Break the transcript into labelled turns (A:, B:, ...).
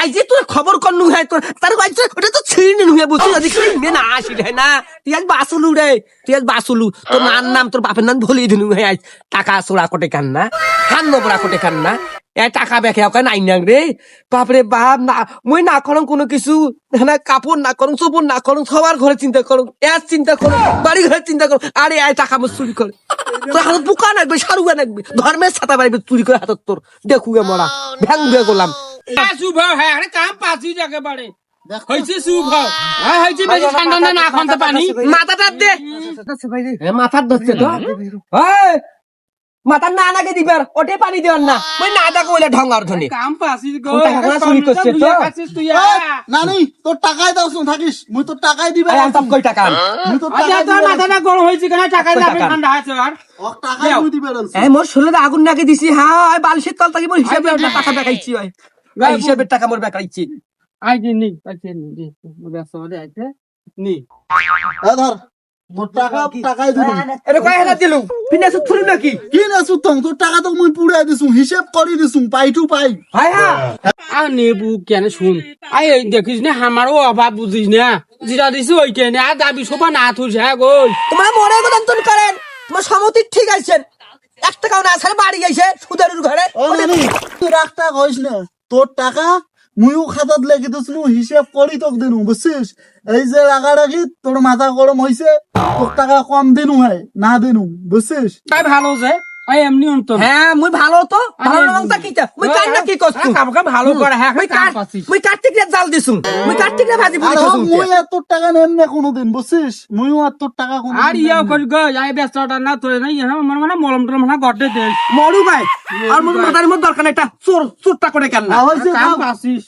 A: আইজে তোর খবর কর নু হয় তোর তার আইজে ওটা তো ছিড়নি নু হয় বুঝছিস যদি মে না আসি রে না তুই আজ বাসুলু রে তুই আজ বাসুলু তোর মার নাম তোর বাপের নাম ভুলিয়ে দিনু হয় আজ টাকা সোড়া কোটে কান না হান নবরা কোটে কান না এ টাকা বেখে ওকে নাই নাং রে বাপরে বাপ না মই না করং কোনো কিছু না কাপড় না করং চোপড় না করং সবার ঘরে চিন্তা করং এর চিন্তা করং বাড়ি ঘরে চিন্তা করং আরে আয় টাকা মো চুরি করে তোর হাত বুকা নাকবে সারুয়া নাকবে ধর্মের ছাতা বাড়িবে চুরি করে হাতত তোর দেখুগে মরা ভ্যাং ভে গোলাম
B: শুভ হ্যাঁ আরে কাম পাচ্ছি একেবারে হয়েছে শুভ হ্যাঁ হয়েছে বেশি ঠান্ডা না খান্তে পানি
A: মাথাটা দে মাথার ধরছে তো এই মাথার না নাকে দিবার ওটে পানি দেওয়ার না ওই না দেখো ওইলা ঢঙ্গার ধনে
B: কাম পাচ্ছি গো
A: টাকা চুরি করছে তো
B: তুই
C: নানি তোর টাকাই দাও শুন থাকিস মুই তোর টাকাই দিবে
A: আরে আনতাম কই টাকা
C: মুই তোর
B: আচ্ছা
C: টাকাই
B: তোর
C: দিবে
B: মাথাটা গরম হয়েছে কেন টাকা না ঠান্ডা আছে আর
C: ওক টাকাই মুই দিবে
A: এই মোর শরীরে আগুন নাকে দিছি হ্যাঁ বালিশের তল থেকে মোর হিসাবে টাকা দেখাইছি ভাই হিসাবের টাকা মোর বেকাইছি
B: আই নি আচ্ছা নি ব্যস্ত হয়ে আছে নি
C: এ ধর মোর টাকা টাকাই দিবে
A: এটা কয় হাজার দিলু ফিনান্স থুরি নাকি
C: কি না সুতং তোর টাকা তো মুই পুড়াই দিছু হিসাব করি দিছু পাই টু পাই
A: হাই হ্যাঁ
B: আর নেবু কেন শুন আই দেখিস না আমারও অভাব বুঝিস না যেটা দিছি ওই কেন আর দাবি সোপা না থুস হ্যাঁ গো
A: তোমরা মনে গদন্তন করেন তোমার সমতি ঠিক আছেন 1 টাকাও না আছে বাড়ি আইছে সুদারুর ঘরে
C: ও নানি তুই রাগটা কইস না তোর টাকা মুইও খাতাত লেগে দিছু হিসাব করি তোক দিনু বুঝছিস এই যে রাগারাগি তোর মাথা গরম হইছে তোর টাকা কম দিনু হয় না দিনু বুঝছিস
B: তাই ভালো যে আই এমনি অন্তর
A: হ্যাঁ মুই ভালো তো ভালো নামটা কিটা মুই কান না কি করছু
B: কামকে ভালো করে হ্যাঁ
A: মুই
B: কাম
A: কাট
B: পাচ্ছিস
A: মুই কার্তিকরে জাল দিছু মুই কার্তিকরে ভাজি
C: আর
A: পুরি করছু
C: মুই আর তোর টাকা নেন না কোনোদিন বুঝছিস মুইও আর তোর টাকা
B: আর
C: কোনোদিন
B: ইয়া করি গো আই ব্যস্তটা না তোর নাই আমার মানে মলম টলম না গড়তে দে
A: মরু ভাই আর মোর মাথার মধ্যে দরকার নাই একটা চোরটা করে কেন না
C: হইছে
B: কাম পাচ্ছিস